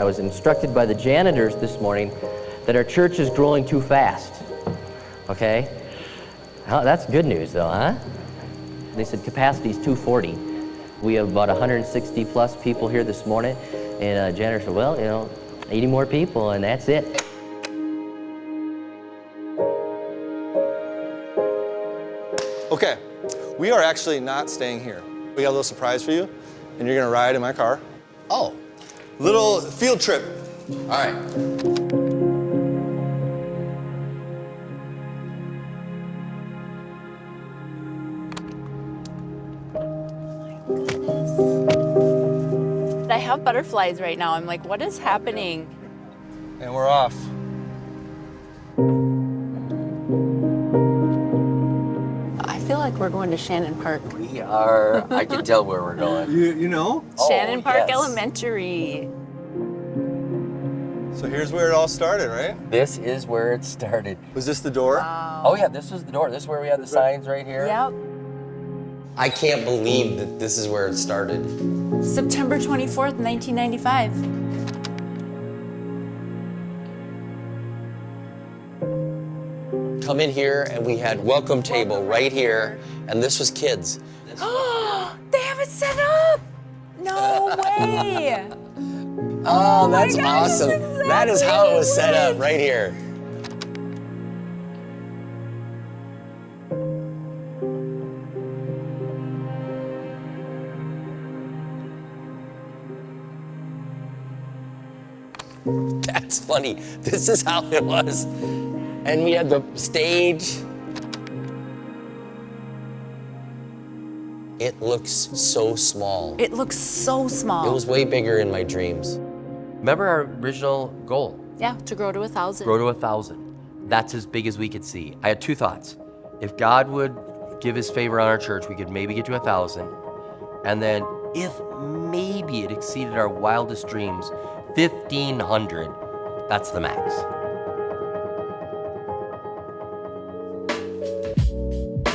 I was instructed by the janitors this morning that our church is growing too fast. Okay? Oh, that's good news though, huh? They said capacity is 240. We have about 160 plus people here this morning, and janitor said, well, 80 more people and that's it. Okay, we are actually not staying here. We got a little surprise for you, and you're gonna ride in my car. Oh. Little field trip. All right. I have butterflies right now. I'm like, what is happening? And we're off. I feel like we're going to Shannon Park. We are, I can tell where we're going. You know? Shannon Park yes. Elementary. So here's where it all started, right? This is where it started. Was this the door? Oh yeah, this was the door. This is where we had the signs right here. Yep. I can't believe that this is where it started. September 24th, 1995. Come in here and we had welcome table right here, and this was kids. They have it set up! No way! Oh, my that's gosh, awesome. this is so That is how it was set up amazing. right here. That's funny. This is how it was. And we had the stage. It looks so small. It looks so small. It was way bigger in my dreams. Remember our original goal? Yeah, to grow to 1,000. Grow to 1,000. That's as big as we could see. I had two thoughts. If God would give his favor on our church, we could maybe get to 1,000. And then if maybe it exceeded our wildest dreams, 1,500, that's the max.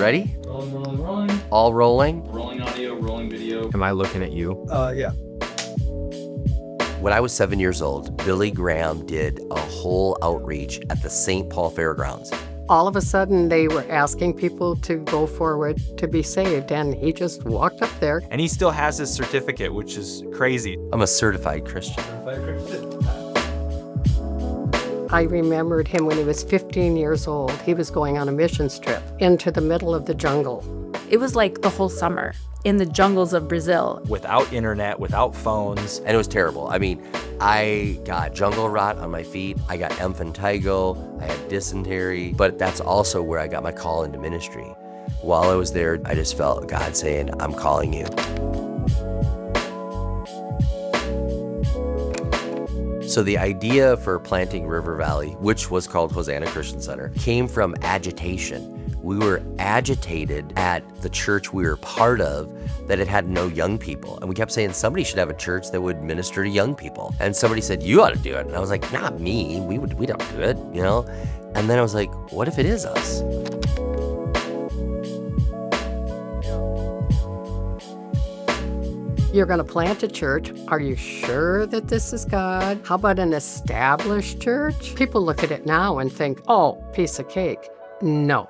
Ready? Rolling, rolling, rolling. All rolling? Rolling audio, rolling video. Am I looking at you? Yeah. When I was 7 years old, Billy Graham did a whole outreach at the St. Paul Fairgrounds. All of a sudden, they were asking people to go forward to be saved, and he just walked up there. And he still has his certificate, which is crazy. I'm a certified Christian. I remembered him when he was 15 years old. He was going on a missions trip into the middle of the jungle. It was like the whole summer in the jungles of Brazil. Without internet, without phones. And it was terrible. I mean, I got jungle rot on my feet. I got elephantigo. I had dysentery. But that's also where I got my call into ministry. While I was there, I just felt God saying, I'm calling you. So the idea for planting River Valley, which was called Hosanna Christian Center, came from agitation. We were agitated at the church we were part of that it had no young people. And we kept saying somebody should have a church that would minister to young people. And somebody said, you ought to do it. And I was like, not me, we don't do it, And then I was like, what if it is us? You're going to plant a church. Are you sure that this is God? How about an established church? People look at it now and think, oh, piece of cake. No,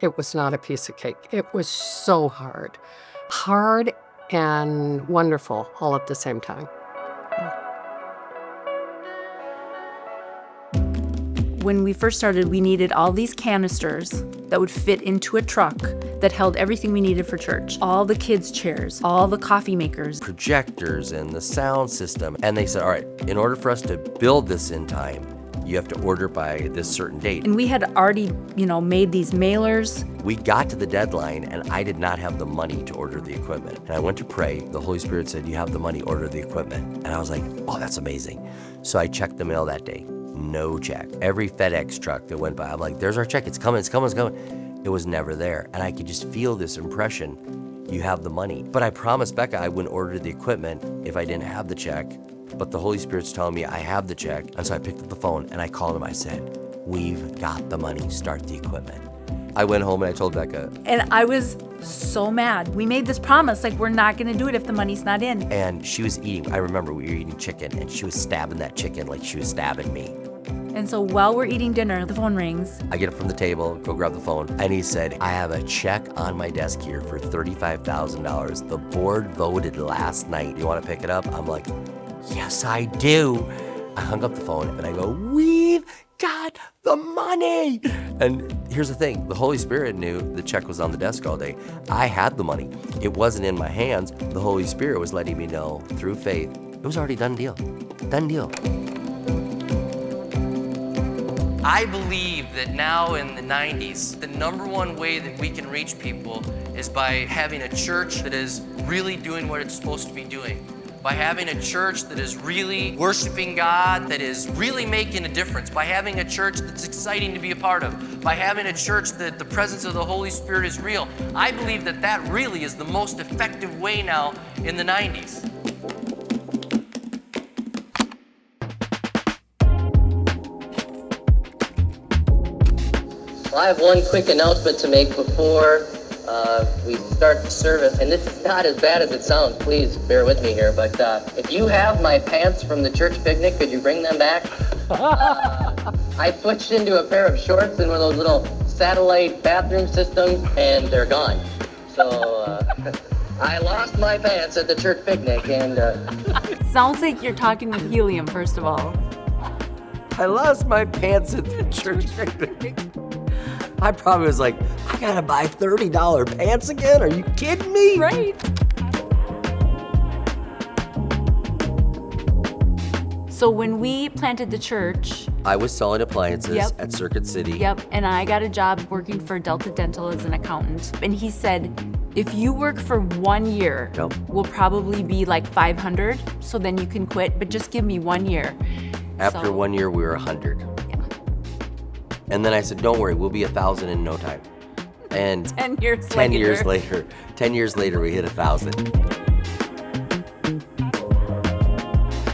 it was not a piece of cake. It was so hard. Hard and wonderful all at the same time. When we first started, we needed all these canisters that would fit into a truck that held everything we needed for church. All the kids' chairs, all the coffee makers. Projectors and the sound system. And they said, all right, in order for us to build this in time, you have to order by this certain date. And we had already, made these mailers. We got to the deadline and I did not have the money to order the equipment. And I went to pray. The Holy Spirit said, you have the money, order the equipment. And I was like, oh, that's amazing. So I checked the mail that day. No check. Every FedEx truck that went by, I'm like, there's our check. It's coming, it's coming, it's coming. It was never there. And I could just feel this impression, you have the money. But I promised Becca I wouldn't order the equipment if I didn't have the check. But the Holy Spirit's telling me I have the check. And so I picked up the phone and I called him. I said, we've got the money, start the equipment. I went home and I told Becca. And I was so mad. We made this promise, like we're not gonna do it if the money's not in. And she was eating, I remember we were eating chicken, and she was stabbing that chicken like she was stabbing me. And so while we're eating dinner, the phone rings. I get up from the table, go grab the phone, and he said, I have a check on my desk here for $35,000. The board voted last night. You want to pick it up? I'm like, yes, I do. I hung up the phone and I go, we've got the money. And here's the thing, the Holy Spirit knew the check was on the desk all day. I had the money. It wasn't in my hands. The Holy Spirit was letting me know through faith, it was already done deal. Done deal. I believe that now in the 90s, the number one way that we can reach people is by having a church that is really doing what it's supposed to be doing. By having a church that is really worshiping God, that is really making a difference. By having a church that's exciting to be a part of. By having a church that the presence of the Holy Spirit is real. I believe that that really is the most effective way now in the 90s. Well, I have one quick announcement to make before we start the service, and this is not as bad as it sounds. Please bear with me here, but if you have my pants from the church picnic, could you bring them back? I switched into a pair of shorts in one of those little satellite bathroom systems, and they're gone. So I lost my pants at the church picnic, and It sounds like you're talking with helium, first of all. I lost my pants at the church picnic. I probably was like, I gotta buy $30 pants again? Are you kidding me? Right. So when we planted the church, I was selling appliances Yep. at Circuit City. yep, and I got a job working for Delta Dental as an accountant. And he said, if you work for 1 year, Yep. we'll probably be like 500, so then you can quit, but just give me 1 year. After So- 1 year, we were 100. Yeah. And then I said, don't worry, we'll be 1,000 in no time. And 10 years 10 later. years later, we hit 1,000.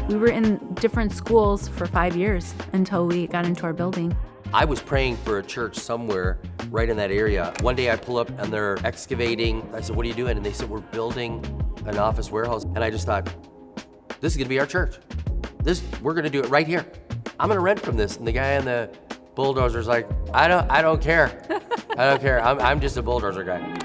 We were in different schools for 5 years until we got into our building. I was praying for a church somewhere right in that area. One day I pull up and they're excavating. I said, what are you doing? And they said, we're building an office warehouse. And I just thought, this is gonna be our church. We're gonna do it right here. I'm gonna rent from this. And the guy in the bulldozer's like, I don't care. I don't care. I'm just a bulldozer guy.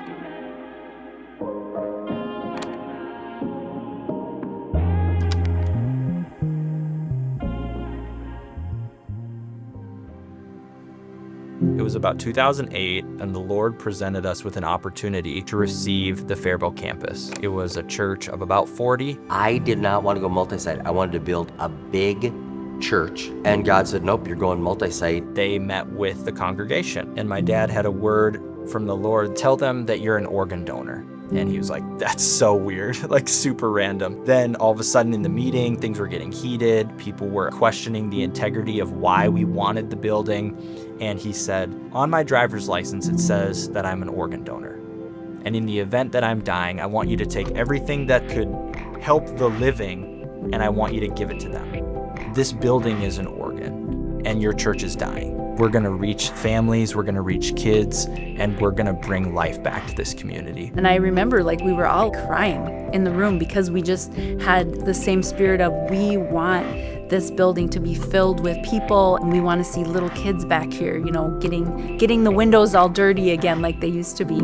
It was about 2008, and the Lord presented us with an opportunity to receive the Faribault campus. It was a church of about 40. I did not want to go multi-site. I wanted to build a big church. And God said, nope, you're going multi-site. They met with the congregation, and my dad had a word from the Lord, tell them that you're an organ donor. And he was like, that's so weird, like super random. Then all of a sudden in the meeting, things were getting heated. People were questioning the integrity of why we wanted the building. And he said, on my driver's license, it says that I'm an organ donor. And in the event that I'm dying, I want you to take everything that could help the living, and I want you to give it to them. This building is an organ, and your church is dying. We're gonna reach families, we're gonna reach kids, and we're gonna bring life back to this community. And I remember like we were all crying in the room because we just had the same spirit of we want this building to be filled with people, and we want to see little kids back here, you know, getting the windows all dirty again like they used to be.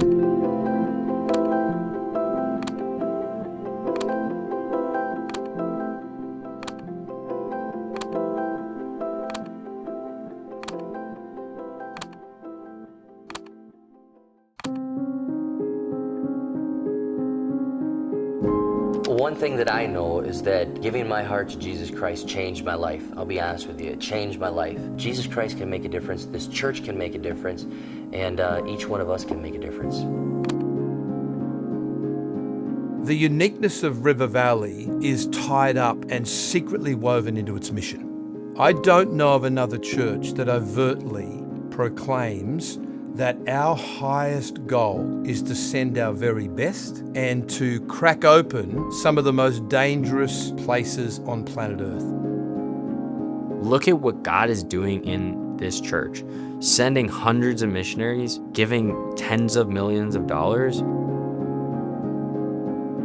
One thing that I know is that giving my heart to Jesus Christ changed my life. I'll be honest with you, it changed my life. Jesus Christ can make a difference, this church can make a difference, and each one of us can make a difference. The uniqueness of River Valley is tied up and secretly woven into its mission. I don't know of another church that overtly proclaims that our highest goal is to send our very best and to crack open some of the most dangerous places on planet Earth. Look at what God is doing in this church, sending hundreds of missionaries, giving tens of millions of dollars.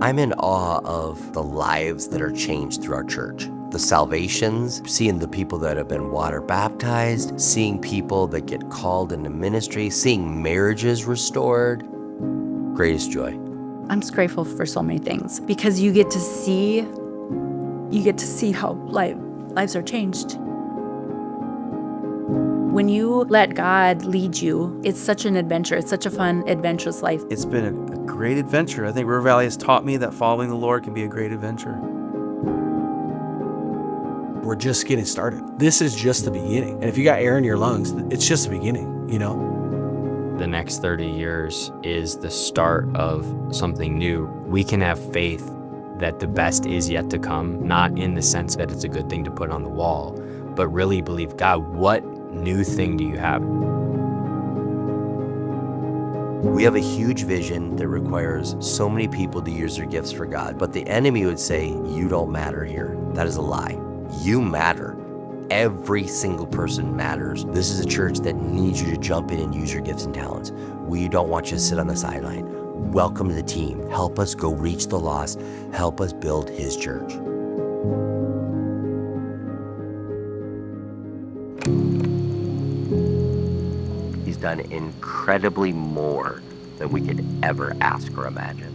I'm in awe of the lives that are changed through our church. The salvations, seeing the people that have been water baptized, seeing people that get called into ministry, seeing marriages restored. Greatest joy. I'm just grateful for so many things because you get to see how lives are changed. When you let God lead you, it's such an adventure. It's such a fun, adventurous life. It's been a great adventure. I think River Valley has taught me that following the Lord can be a great adventure. We're just getting started. This is just the beginning. And if you got air in your lungs, it's just the beginning, you know? The next 30 years is the start of something new. We can have faith that the best is yet to come, not in the sense that it's a good thing to put on the wall, but really believe, God, what new thing do you have? We have a huge vision that requires so many people to use their gifts for God, but the enemy would say, you don't matter here. That is a lie. You matter. Every single person matters. This is a church that needs you to jump in and use your gifts and talents. We don't want you to sit on the sideline. Welcome to the team. Help us go reach the lost. Help us build his church. He's done incredibly more than we could ever ask or imagine.